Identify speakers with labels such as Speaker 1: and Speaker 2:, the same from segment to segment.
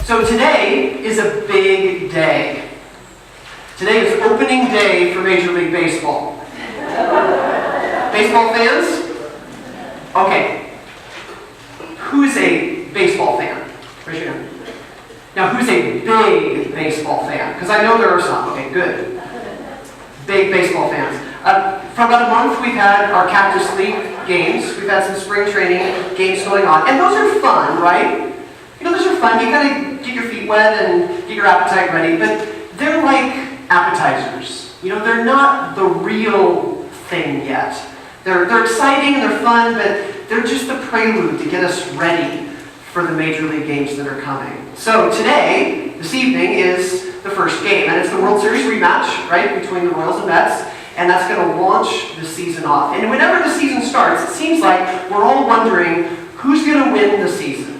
Speaker 1: So today is a big day. Today is opening day for Major League Baseball. Baseball fans? Okay. Who's a baseball fan? Raise your hand. Now, who's a big baseball fan? Because I know there are some. Okay, good. Big baseball fans. For about a month, we've had our Cactus League games. We've had some spring training games going on. And those are fun, right? You know, those are fun. You kind of get your feet wet and get your appetite ready. But they're like appetizers. You know, they're not the real thing yet. They're exciting and they're fun, but they're just the prelude to get us ready for the Major League games that are coming. So today, this evening, is the first game. And it's the World Series rematch, right, between the Royals and Mets. And that's going to launch the season off. And whenever the season starts, it seems like we're all wondering who's going to win the season.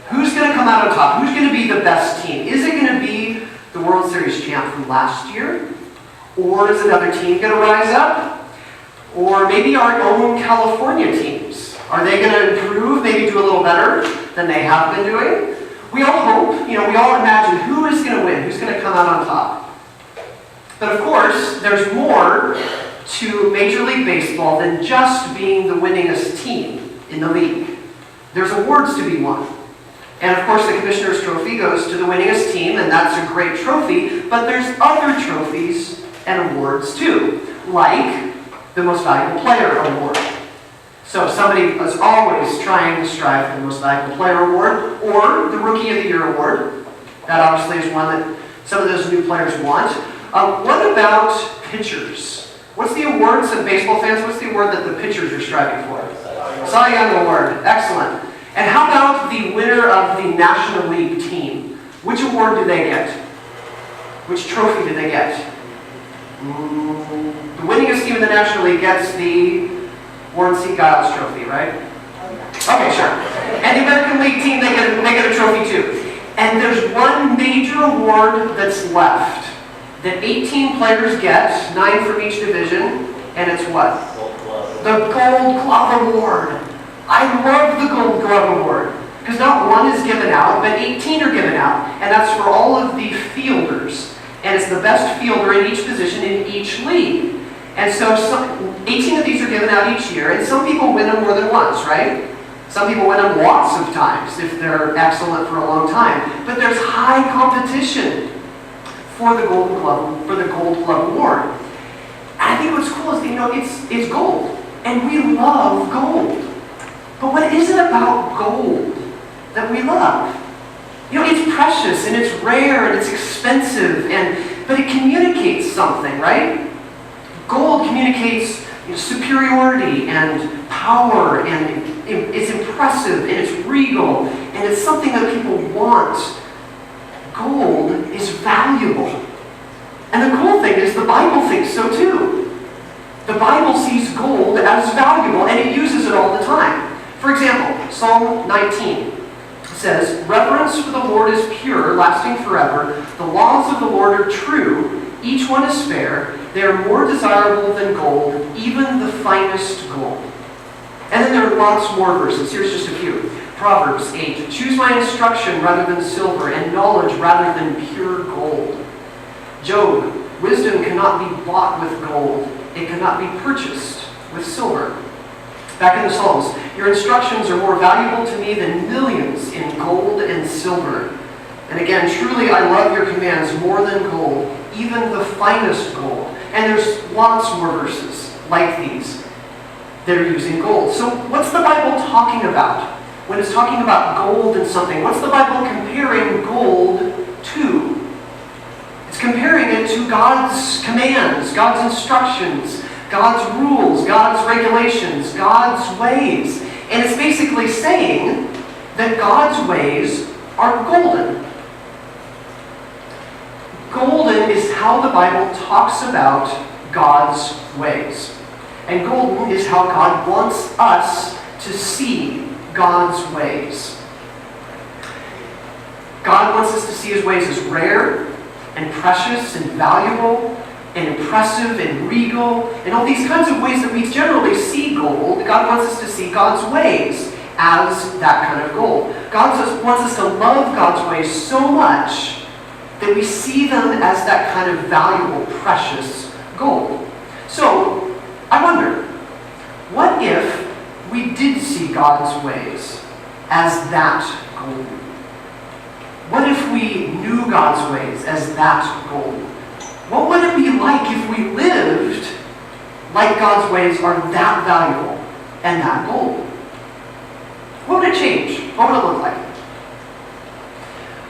Speaker 1: Who's going to come out on top? Who's going to be the best team? Is it going to be the World Series champ from last year? Or is another team going to rise up? Or maybe our own California teams. Are they going to improve, maybe do a little better than they have been doing? We all hope, we all imagine who is going to win, who's going to come out on top. But of course, there's more to Major League Baseball than just being the winningest team in the league. There's awards to be won. And of course, the Commissioner's Trophy goes to the winningest team, and that's a great trophy, but there's other trophies and awards too, like the Most Valuable Player Award. So somebody is always trying to strive for the Most Valuable Player Award, or the Rookie of the Year Award. That obviously is one that some of those new players want. What about pitchers? What's the awards of baseball fans? What's the award that the pitchers are striving for? Cy Young Award. Excellent. And how about the winner of the National League team? Which award do they get? Which trophy do they get? The winningest team in the National League gets the Warren C. Giles Trophy, right? Okay, sure. And the American League team, they get a trophy too. And there's one major award that's left that 18 players get, 9 from each division, and it's what? The Gold Glove Award. I love the Gold Glove Award, because not one is given out, but 18 are given out, and that's for all of the fielders. And it's the best fielder in each position in each league. And so 18 of these are given out each year, and some people win them more than once, right? Some people win them lots of times if they're excellent for a long time. But there's high competition for the Gold Glove Award. And I think what's cool is, it's gold, and we love gold. But what is it about gold that we love? It's precious and it's rare and it's expensive, but it communicates something, right? Gold communicates superiority and power, and it's impressive and it's regal, and it's something that people want. Gold is valuable. And the cool thing is the Bible thinks so too. The Bible sees gold as valuable, and it uses it all the time. For example, Psalm 19 says, "Reverence for the Lord is pure, lasting forever. The laws of the Lord are true. Each one is fair. They are more desirable than gold, even the finest gold." And then there are lots more verses. Here's just a few. Proverbs 8, "Choose my instruction rather than silver, and knowledge rather than pure gold." Job, "Wisdom cannot be bought with gold. It cannot be purchased with silver." Back in the Psalms, "Your instructions are more valuable to me than millions in gold and silver." And again, "Truly I love your commands more than gold, even the finest gold." And there's lots more verses like these that are using gold. So what's the Bible talking about when it's talking about gold and something? What's the Bible comparing gold to? It's comparing it to God's commands, God's instructions, God's rules, God's regulations, God's ways. And it's basically saying that God's ways are golden. Golden is how the Bible talks about God's ways. And golden is how God wants us to see God's ways. God wants us to see His ways as rare and precious and valuable and impressive and regal and all these kinds of ways that we generally see gold. God wants us to see God's ways as that kind of gold. God wants us to love God's ways so much that we see them as that kind of valuable, precious gold. So, I wonder, what if we did see God's ways as that gold? What if we knew God's ways as that gold? What would it be like if we lived like God's ways are that valuable and that gold? What would it change? What would it look like?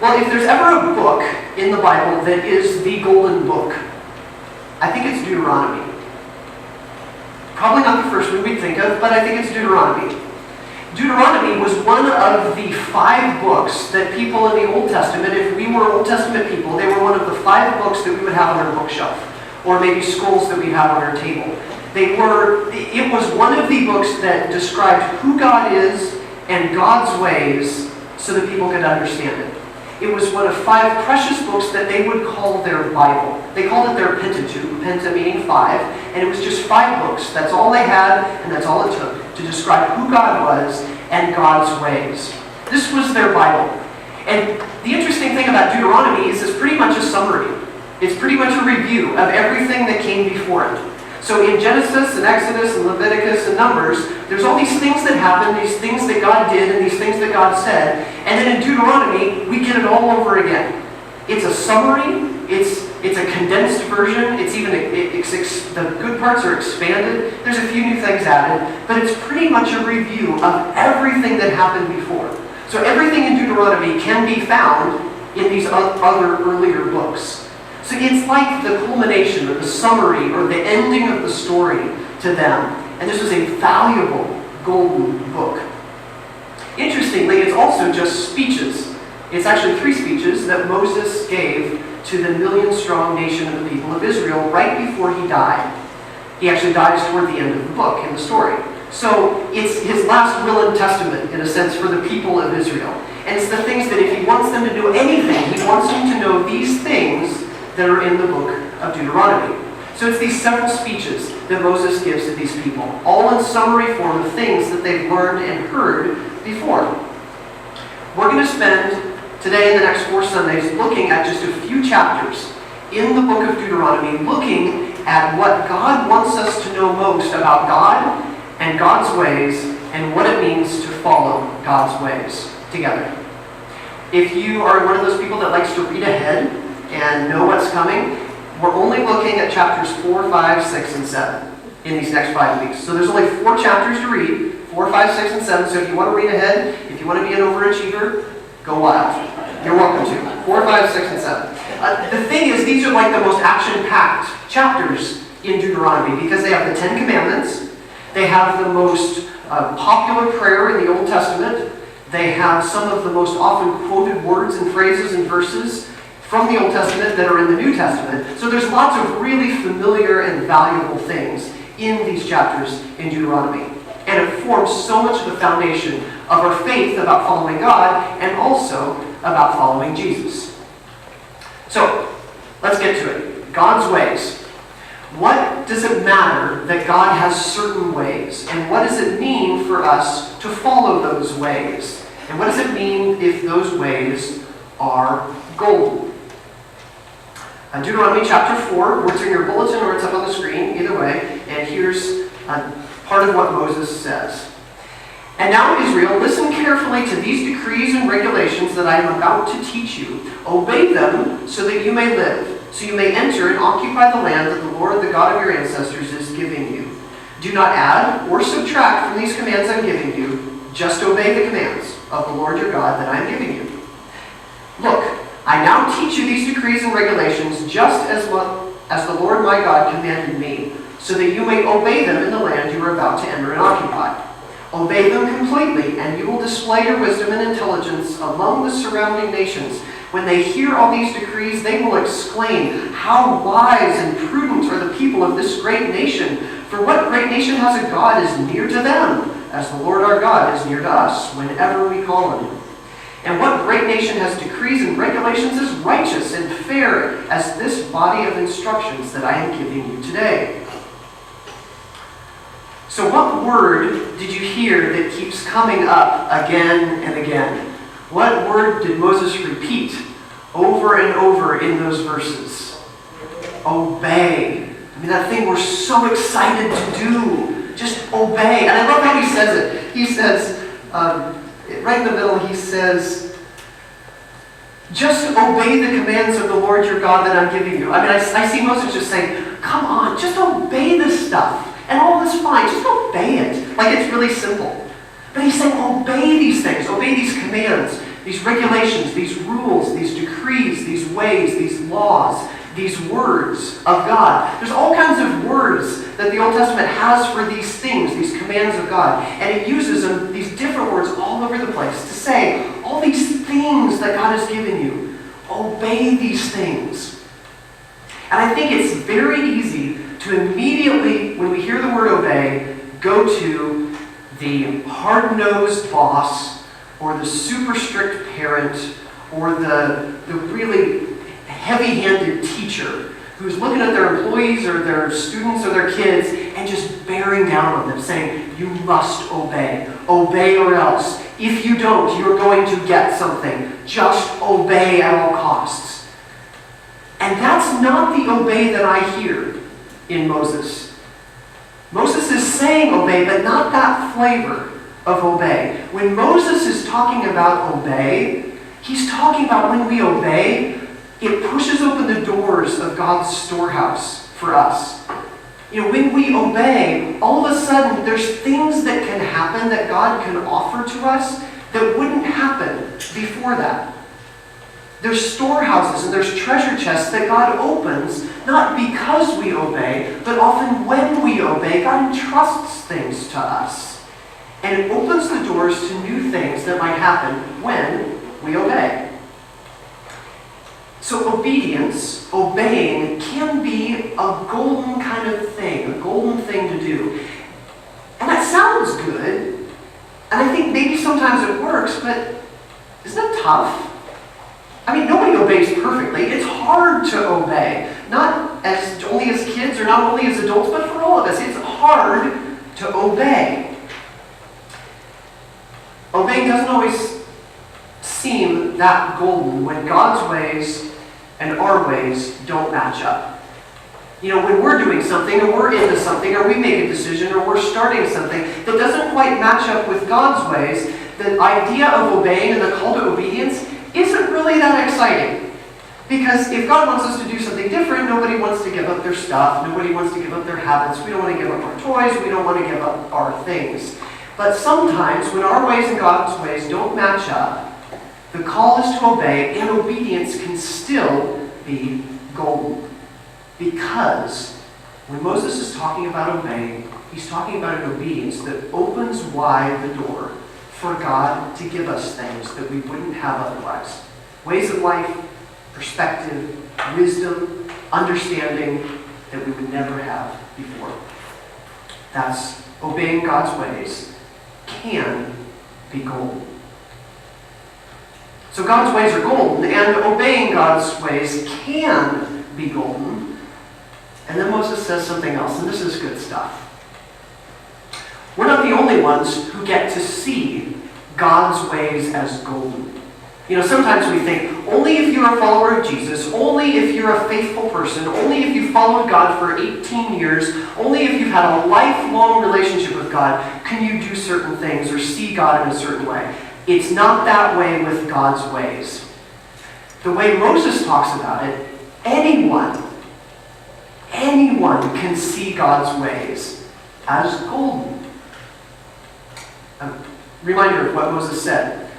Speaker 1: Well, if there's ever a book in the Bible that is the golden book, I think it's Deuteronomy. Probably not the first one we'd think of, but I think it's Deuteronomy. Deuteronomy was one of the 5 books that people in the Old Testament, if we were Old Testament people, they were one of the 5 books that we would have on our bookshelf, or maybe scrolls that we'd have on our table. It was one of the books that described who God is and God's ways so that people could understand it. It was one of 5 precious books that they would call their Bible. They called it their Pentateuch, penta meaning 5, and it was just 5 books. That's all they had, and that's all it took to describe who God was and God's ways. This was their Bible. And the interesting thing about Deuteronomy is it's pretty much a summary. It's pretty much a review of everything that came before it. So in Genesis and Exodus and Leviticus and Numbers, there's all these things that happened, these things that God did, and these things that God said. And then in Deuteronomy, we get it all over again. It's a summary. It's a condensed version. The good parts are expanded. There's a few new things added, but it's pretty much a review of everything that happened before. So everything in Deuteronomy can be found in these other earlier books. So it's like the culmination or the summary or the ending of the story to them. And this was a valuable golden book. Interestingly, it's also just speeches. It's actually 3 speeches that Moses gave to the million-strong nation of the people of Israel right before he died. He actually dies toward the end of the book in the story. So it's his last will and testament, in a sense, for the people of Israel. And it's the things that if he wants them to do anything, he wants them to know these things that are in the book of Deuteronomy. So it's these several speeches that Moses gives to these people, all in summary form of things that they've learned and heard before. We're going to spend today and the next 4 Sundays looking at just a few chapters in the book of Deuteronomy, looking at what God wants us to know most about God and God's ways and what it means to follow God's ways together. If you are one of those people that likes to read ahead and know what's coming, we're only looking at chapters 4, 5, 6, and 7 in these next 5 weeks. So there's only 4 chapters to read, 4, 5, 6, and 7. So if you want to read ahead, if you want to be an overachiever, go wild. You're welcome to. 4, 5, 6, and 7. The thing is, these are like the most action-packed chapters in Deuteronomy because they have the 10 Commandments. They have the most popular prayer in the Old Testament. They have some of the most often quoted words and phrases and verses from the Old Testament that are in the New Testament. So there's lots of really familiar and valuable things in these chapters in Deuteronomy. And it forms so much of the foundation of our faith about following God and also about following Jesus. So, let's get to it. God's ways. What does it matter that God has certain ways? And what does it mean for us to follow those ways? And what does it mean if those ways are golden? Deuteronomy chapter 4, words in your bulletin or it's up on the screen, either way. And here's part of what Moses says. And now, Israel, listen carefully to these decrees and regulations that I am about to teach you. Obey them so that you may live, so you may enter and occupy the land that the Lord, the God of your ancestors, is giving you. Do not add or subtract from these commands I'm giving you. Just obey the commands of the Lord your God that I am giving you. Look, I now teach you these decrees and regulations just as the Lord my God commanded me, so that you may obey them in the land you are about to enter and occupy. Obey them completely, and you will display your wisdom and intelligence among the surrounding nations. When they hear all these decrees, they will exclaim, "How wise and prudent are the people of this great nation! For what great nation has a God is near to them, as the Lord our God is near to us whenever we call on him? And what great nation has decrees and regulations as righteous and fair as this body of instructions that I am giving you today?" So what word did you hear that keeps coming up again and again? What word did Moses repeat over and over in those verses? Obey. I mean, that thing we're so excited to do. Just obey. And I love how he says it. He says, right in the middle, he says, just obey the commands of the Lord your God that I'm giving you. I mean, I see Moses just saying, come on, just obey this stuff. And all this fine, just obey it. Like it's really simple. But he's saying, obey these things. Obey these commands, these regulations, these rules, these decrees, these ways, these laws, these words of God. There's all kinds of words that the Old Testament has for these things, these commands of God. And it uses them, these different words all over the place to say all these things that God has given you. Obey these things. And I think it's very easy to immediately, when we hear the word obey, go to the hard-nosed boss or the super strict parent or the really heavy-handed teacher who's looking at their employees or their students or their kids and just bearing down on them, saying, you must obey. Obey or else. If you don't, you're going to get something. Just obey at all costs. And that's not the obey that I hear in Moses. Moses is saying obey, but not that flavor of obey. When Moses is talking about obey, he's talking about when we obey, it pushes open the doors of God's storehouse for us. You know, when we obey, all of a sudden there's things that can happen that God can offer to us that wouldn't happen before that. There's storehouses and there's treasure chests that God opens, not because we obey, but often when we obey, God entrusts things to us. And it opens the doors to new things that might happen when we obey. So obedience, obeying, can be a golden kind of thing, a golden thing to do. And that sounds good, and I think maybe sometimes it works, but isn't it tough? I mean, nobody obeys perfectly. It's hard to obey. Not as only as kids or not only as adults, but for all of us. It's hard to obey. Obeying doesn't always seem that golden when God's ways and our ways don't match up. You know, when we're doing something or we're into something or we make a decision or we're starting something that doesn't quite match up with God's ways, the idea of obeying and the call to obedience isn't really that exciting. Because if God wants us to do something different, nobody wants to give up their stuff. Nobody wants to give up their habits. We don't want to give up our toys. We don't want to give up our things. But sometimes when our ways and God's ways don't match up, the call is to obey, and obedience can still be golden. Because when Moses is talking about obeying, he's talking about an obedience that opens wide the door for God to give us things that we wouldn't have otherwise. Ways of life, perspective, wisdom, understanding that we would never have before. That's obeying God's ways can be golden. So God's ways are golden, and obeying God's ways can be golden. And then Moses says something else, and this is good stuff. We're not the only ones who get to see God's ways as golden. You know, sometimes we think, only if you're a follower of Jesus, only if you're a faithful person, only if you've followed God for 18 years, only if you've had a lifelong relationship with God, can you do certain things or see God in a certain way. It's not that way with God's ways. The way Moses talks about it, anyone can see God's ways as golden. A reminder of what Moses said.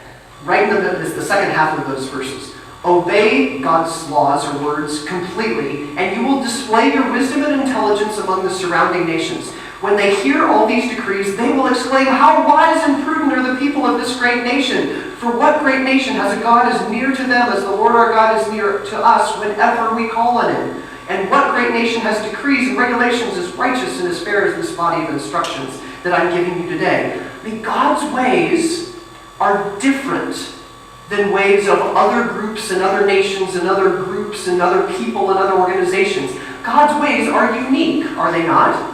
Speaker 1: Right in the second half of those verses. Obey God's laws or words completely, and you will display your wisdom and intelligence among the surrounding nations. When they hear all these decrees, they will exclaim, how wise and prudent are the people of this great nation. For what great nation has a God as near to them as the Lord our God is near to us whenever we call on him? And what great nation has decrees and regulations as righteous and as fair as this body of instructions that I'm giving you today? I mean, God's ways are different than ways of other groups and other nations and other groups and other people and other organizations. God's ways are unique, are they not?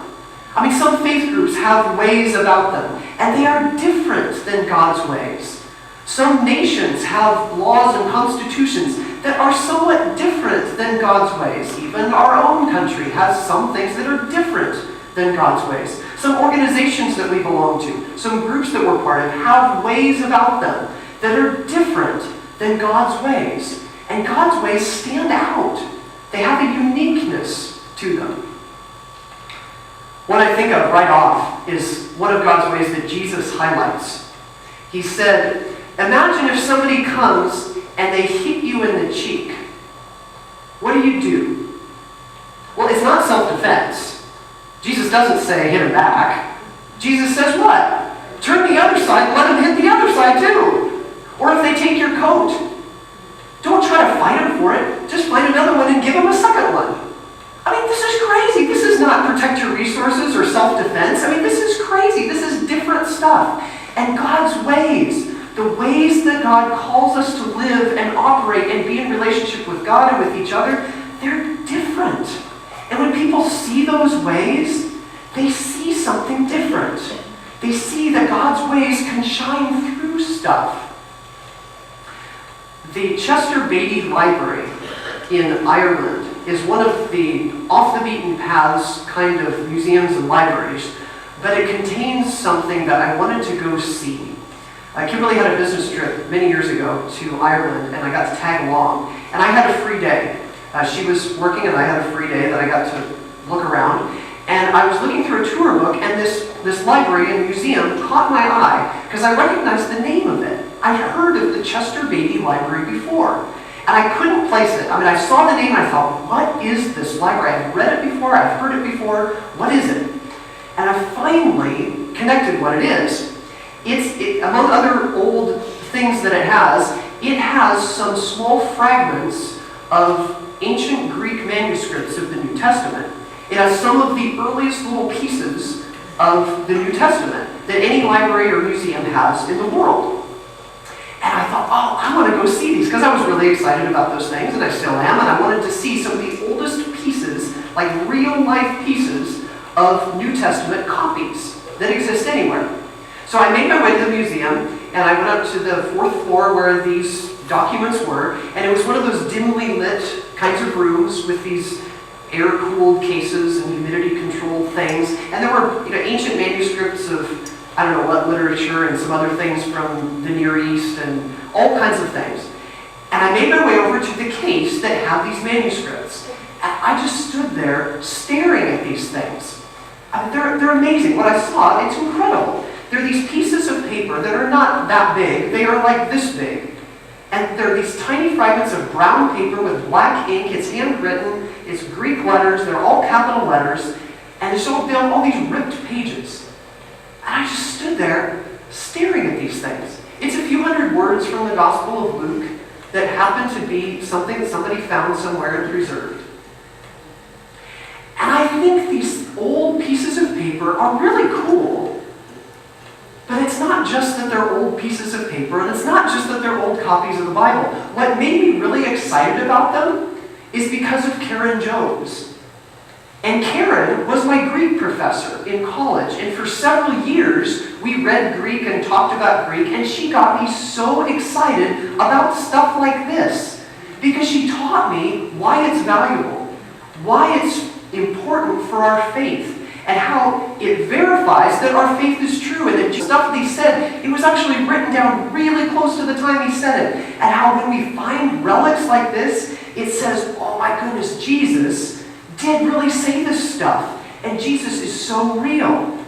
Speaker 1: I mean, some faith groups have ways about them, and they are different than God's ways. Some nations have laws and constitutions that are somewhat different than God's ways. Even our own country has some things that are different than God's ways. Some organizations that we belong to, some groups that we're part of, have ways about them that are different than God's ways. And God's ways stand out. They have a uniqueness to them. What I think of right off is one of God's ways that Jesus highlights. He said, imagine if somebody comes and they hit you in the cheek. What do? Well, it's not self-defense. Jesus doesn't say hit him back. Jesus says what? Turn the other side and let him hit the other side too. Or if they take your coat, don't try to fight him for it. Just find another one and give him a second one. I mean, this is crazy. This is not protect your resources or self-defense. I mean, this is crazy. This is different stuff. And God's ways, the ways that God calls us to live and operate and be in relationship with God and with each other, they're different. And when people see those ways, they see something different. They see that God's ways can shine through stuff. The Chester Beatty Library in Ireland is one of the off-the-beaten-paths kind of museums and libraries, but it contains something that I wanted to go see. Kimberly had a business trip many years ago to Ireland, and I got to tag along, and I had a free day. She was working, and I had a free day that I got to look around, and I was looking through a tour book, and this library and museum caught my eye, because I recognized the name of it. I'd heard of the Chester Beatty Library before, and I couldn't place it. I mean, I saw the name and I thought, what is this library? I've read it before, I've heard it before, what is it? And I finally connected what it is. Among other old things that it has some small fragments of ancient Greek manuscripts of the New Testament. It has some of the earliest little pieces of the New Testament that any library or museum has in the world. And I thought, I want to go see these, because I was really excited about those things, and I still am, and I wanted to see some of the oldest pieces, like real-life pieces of New Testament copies that exist anywhere. So I made my way to the museum, and I went up to the 4th floor where these documents were, and it was one of those dimly lit kinds of rooms with these air-cooled cases and humidity-controlled things, and there were ancient manuscripts of I don't know what literature and some other things from the Near East and all kinds of things. And I made my way over to the case that had these manuscripts. And I just stood there staring at these things. I mean, they're amazing. What I saw, it's incredible. They're these pieces of paper that are not that big. They are like this big. And they're these tiny fragments of brown paper with black ink. It's handwritten. It's Greek letters. They're all capital letters. And there's all these ripped pages. And I just stood there staring at these things. It's a few hundred words from the Gospel of Luke that happen to be something that somebody found somewhere and preserved. And I think these old pieces of paper are really cool. But it's not just that they're old pieces of paper, and it's not just that they're old copies of the Bible. What made me really excited about them is because of Karen Jones. And Karen was my Greek professor in college, and for several years we read Greek and talked about Greek, and she got me so excited about stuff like this because she taught me why it's valuable, why it's important for our faith, and how it verifies that our faith is true, and that stuff that he said, it was actually written down really close to the time he said it, and how when we find relics like this, it says, oh my goodness, Jesus did really say this stuff, and Jesus is so real.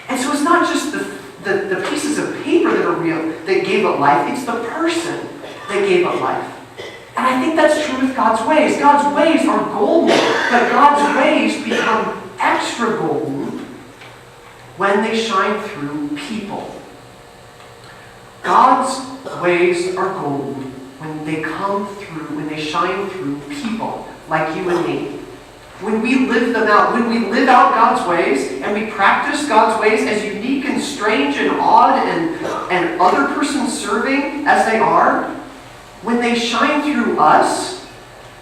Speaker 1: And so it's not just the pieces of paper that are real that gave it life, it's the person that gave it life. And I think that's true with God's ways. God's ways are golden, but God's ways become extra golden when they shine through people. God's ways are golden when they come through, when they shine through people like you and me. When we live them out, when we live out God's ways and we practice God's ways as unique and strange and odd and other person serving as they are, when they shine through us,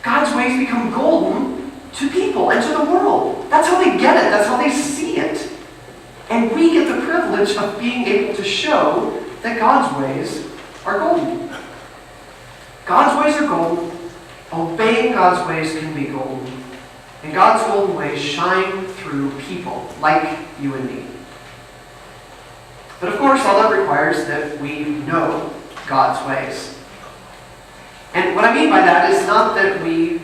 Speaker 1: God's ways become golden to people and to the world. That's how they get it. That's how they see it. And we get the privilege of being able to show that God's ways are golden. God's ways are golden. Obeying God's ways can be golden. And God's golden ways shine through people like you and me. But of course, all that requires that we know God's ways. And what I mean by that is not that we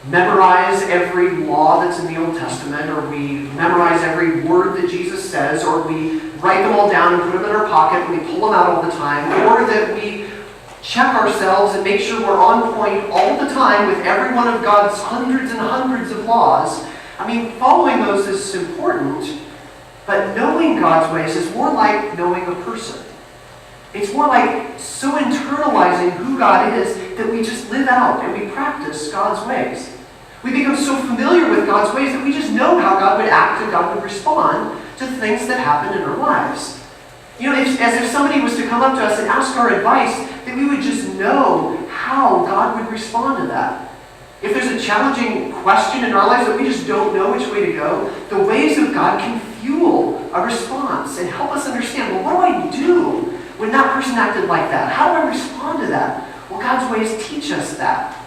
Speaker 1: memorize every law that's in the Old Testament, or we memorize every word that Jesus says, or we write them all down and put them in our pocket and we pull them out all the time, or that we check ourselves and make sure we're on point all the time with every one of God's hundreds and hundreds of laws. I mean, following those is important, but knowing God's ways is more like knowing a person. It's more like so internalizing who God is that we just live out and we practice God's ways. We become so familiar with God's ways that we just know how God would act and God would respond to things that happen in our lives. You know, as if somebody was to come up to us and ask our advice, that we would just know how God would respond to that. If there's a challenging question in our lives that we just don't know which way to go, the ways of God can fuel a response and help us understand, well, what do I do when that person acted like that? How do I respond to that? Well, God's ways teach us that.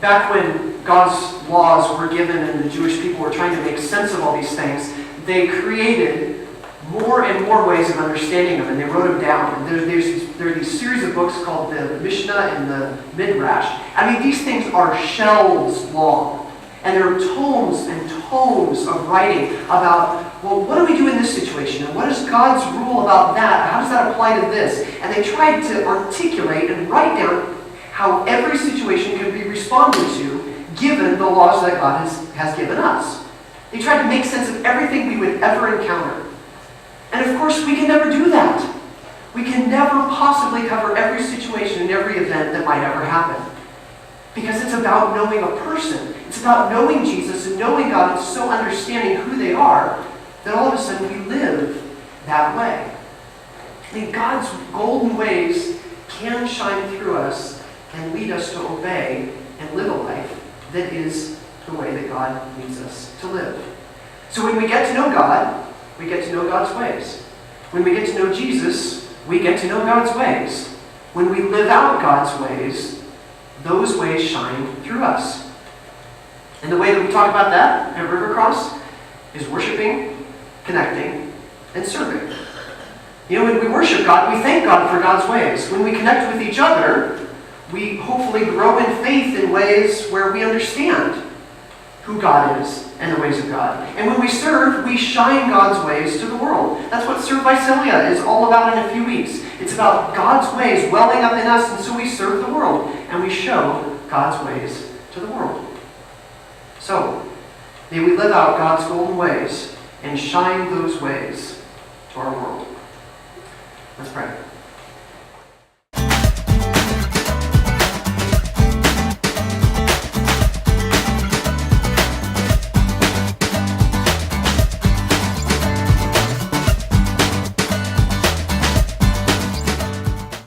Speaker 1: Back when God's laws were given and the Jewish people were trying to make sense of all these things, they created more and more ways of understanding them, and they wrote them down. And there are these series of books called the Mishnah and the Midrash. I mean, these things are shelves long. And there are tomes and tomes of writing about, well, what do we do in this situation? And what is God's rule about that? How does that apply to this? And they tried to articulate and write down how every situation can be responded to given the laws that God has given us. They tried to make sense of everything we would ever encounter. And of course, we can never do that. We can never possibly cover every situation and every event that might ever happen. Because it's about knowing a person. It's about knowing Jesus and knowing God and so understanding who they are that all of a sudden we live that way. I mean, God's golden ways can shine through us and lead us to obey and live a life that is the way that God needs us to live. So when we get to know God, we get to know God's ways. When we get to know Jesus, we get to know God's ways. When we live out God's ways, those ways shine through us. And the way that we talk about that at RiverCross is worshiping, connecting, and serving. You know, when we worship God, we thank God for God's ways. When we connect with each other, we hopefully grow in faith in ways where we understand who God is and the ways of God. And when we serve, we shine God's ways to the world. That's what Serve by Celia is all about in a few weeks. It's about God's ways welling up in us, and so we serve the world, and we show God's ways to the world. So, may we live out God's golden ways and shine those ways to our world. Let's pray.